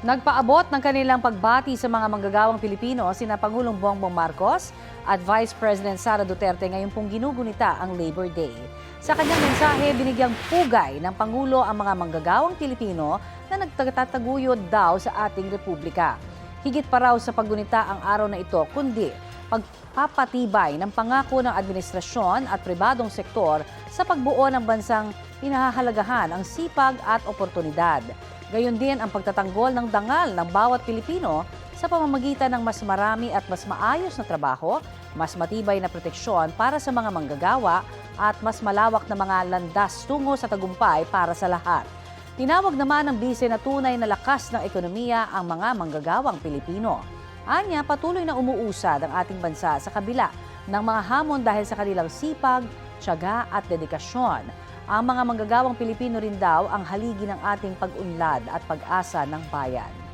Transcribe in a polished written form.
Nagpaabot ng kanilang pagbati sa mga manggagawang Pilipino sina Pangulong Bongbong Marcos at Vice President Sara Duterte ngayong pong ginugunita ang Labor Day. Sa kanyang mensahe, binigyang pugay ng Pangulo ang mga manggagawang Pilipino na nagtataguyod daw sa ating Republika. Higit pa raw sa paggunita ang araw na ito, kundi pagpapatibay ng pangako ng administrasyon at pribadong sektor sa pagbuo ng bansang pinahahalagahan ang sipag at oportunidad. Gayon din ang pagtatanggol ng dangal ng bawat Pilipino sa pamamagitan ng mas marami at mas maayos na trabaho, mas matibay na proteksyon para sa mga manggagawa at mas malawak na mga landas tungo sa tagumpay para sa lahat. Tinawag naman ng bise na tunay na lakas ng ekonomiya ang mga manggagawang Pilipino. Anya, patuloy na umuusad ang ating bansa sa kabila ng mga hamon dahil sa kanilang sipag, tiyaga at dedikasyon. Ang mga manggagawang Pilipino rin daw ang haligi ng ating pag-unlad at pag-asa ng bayan.